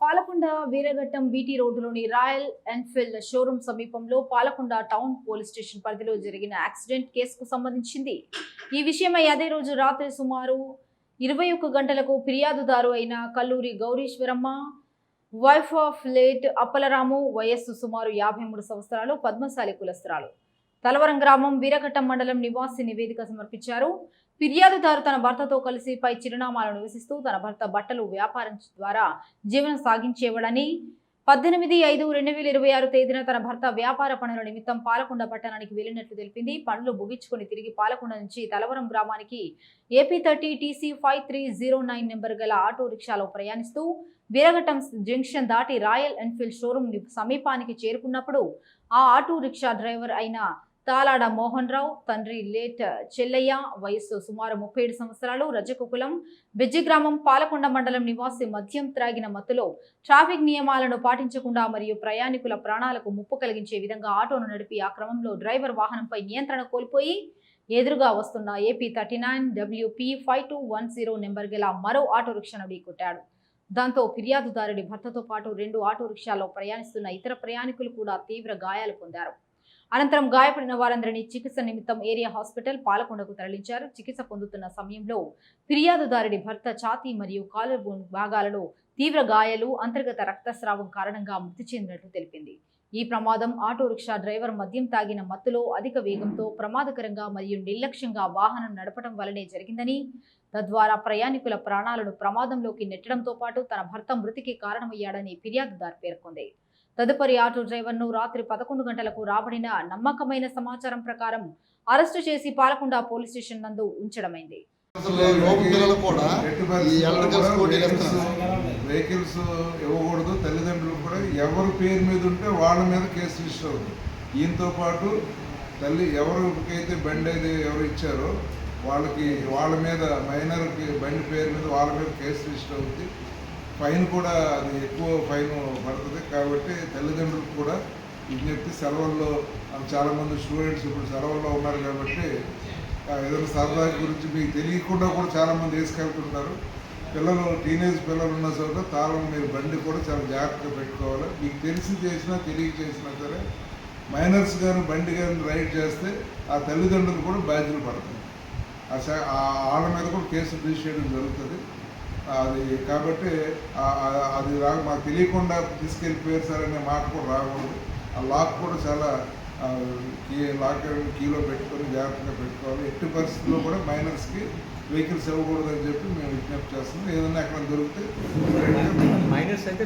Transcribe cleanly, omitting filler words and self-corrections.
Palakonda Veeraghattam BT రోడ్డులోని Royal Enfield showroom సమీపంలో Palakonda town police station పరిధిలో జరిగిన యాక్సిడెంట్ కేసుకు సంబంధించింది. ఈ విషయమై అదే రోజు రాత్రి సుమారు 21 గంటలకు ఫిర్యాదుదారు అయిన కల్లూరి గౌరీశ్వరమ్మ, వైఫ్ ఆఫ్ లేట్ అప్పలరాము, వయస్సు సుమారు 53 సంవత్సరాలు, పద్మశాలి కులస్తురాలు, తలవరం గ్రామం, వీరఘట్టం మండలం నివాసి నివేదిక సమర్పించారు. ఫిర్యాదుదారు తన భర్తతో కలిసి పై చిరునామాలను నివసిస్తూ తన భర్త బట్టలు వ్యాపారం ద్వారా జీవనం సాగించేవాడని, 18/5/2026 తేదీన తన భర్త వ్యాపార పనుల నిమిత్తం పాలకొండ పట్టణానికి వెళ్లినట్లు తెలిపింది. పనులు ముగించుకుని తిరిగి పాలకొండ నుంచి తలవరం గ్రామానికి AP30 TC 5309 నెంబర్ గల ఆటో రిక్షాలో ప్రయాణిస్తూ వీరఘట్టం జంక్షన్ దాటి రాయల్ ఎన్ఫీల్డ్ షోరూం సమీపానికి చేరుకున్నప్పుడు ఆ ఆటో రిక్షా డ్రైవర్ అయిన తాలాడ మోహన్ రావు, తండ్రి లేట్ చెల్లయ్య, వయస్సు సుమారు 37 సంవత్సరాలు, రజకుకులం, బెజ్జి గ్రామం, పాలకొండ మండలం నివాసి మద్యం త్రాగిన మత్తులో ట్రాఫిక్ నియమాలను పాటించకుండా మరియు ప్రయాణికుల ప్రాణాలకు ముప్పు కలిగించే విధంగా ఆటోను నడిపి ఆ క్రమంలో డ్రైవర్ వాహనంపై నియంత్రణ కోల్పోయి ఎదురుగా వస్తున్న AP39 WP 5210 నెంబర్ గల మరో ఆటో రిక్షాను ఢీకొట్టాడు. దాంతో ఫిర్యాదుదారుడి భర్తతో పాటు 2 ఆటో రిక్షాలో ప్రయాణిస్తున్న ఇతర ప్రయాణికులు కూడా తీవ్ర గాయాలు పొందారు. అనంతరం గాయపడిన వారందరినీ చికిత్స నిమిత్తం ఏరియా హాస్పిటల్ పాలకొండకు తరలించారు. చికిత్స పొందుతున్న సమయంలో ఫిర్యాదుదారుడి భర్త ఛాతీ మరియు కాలు భాగాలలో తీవ్ర గాయాలు, అంతర్గత రక్తస్రావం కారణంగా మృతి చెందినట్లు తెలిపింది. ఈ ప్రమాదం ఆటో రిక్షా డ్రైవర్ మద్యం తాగిన మత్తులో అధిక వేగంతో ప్రమాదకరంగా మరియు నిర్లక్ష్యంగా వాహనం నడపడం వల్లనే జరిగిందని, తద్వారా ప్రయాణికుల ప్రాణాలను ప్రమాదంలోకి నెట్టడంతో పాటు తన భర్త మృతికి కారణమయ్యాడని ఫిర్యాదుదారు పేర్కొంది. తదుపరి ఆటో డ్రైవర్ను రాత్రి 11 గంటలకు రాబడిన నమ్మకమైన సమాచారం ప్రకారం అరెస్టు చేసి పాలకొండ పోలీస్ స్టేషన్ నందు ఉంచడమైంది. వెహికల్స్ ఇవ్వకూడదు, తల్లిదండ్రులు కూడా ఎవరి పేరు మీద ఉంటే వాళ్ళ మీద కేసు రిజిస్టర్ అవుతుంది. ఈయనతో పాటు తల్లి ఎవరికైతే బండి అయితే ఎవరు ఇచ్చారో వాళ్ళ మీద మైనర్కి బండి పేరు మీద వాళ్ళ మీద కేసు రిజిస్టర్ అవుతుంది. ఫైన్ కూడా అది ఎక్కువ ఫైన్ పడుతుంది. కాబట్టి తల్లిదండ్రులకు కూడా విజ్ఞప్తి, సెలవుల్లో చాలామంది స్టూడెంట్స్ ఇప్పుడు సెలవుల్లో ఉన్నారు కాబట్టి ఏదైనా సరదా గురించి మీకు తెలియకుండా కూడా చాలామంది వేసుకెళ్తుంటారు. పిల్లలు, టీనేజ్ పిల్లలు ఉన్న చోట తాళం మీరు బండి కూడా చాలా జాగ్రత్తగా పెట్టుకోవాలి. మీకు తెలిసి చేసినా తెలియక చేసినా సరే మైనర్స్ కానీ బండి కానీ రైడ్ చేస్తే ఆ తల్లిదండ్రులు కూడా బాధ్యతలు పడుతుంది. వాళ్ళ మీద కూడా కేసు రిజిస్టర్ చేయడం జరుగుతుంది. అది కాబట్టి అది మాకు తెలియకుండా తీసుకెళ్ళిపోయారు సార్ అనే మాట కూడా రాకూడదు. ఆ లాక్ కూడా చాలా లాక్ కీలో పెట్టుకొని జాగ్రత్తగా పెట్టుకోవాలి. ఎట్టి పరిస్థితుల్లో కూడా మైనర్స్కి వెహికల్స్ ఇవ్వకూడదని చెప్పి మేము విజ్ఞప్తి చేస్తున్నాం. ఏదన్నా ఎక్కడ దొరికితే మైనర్స్ అయితే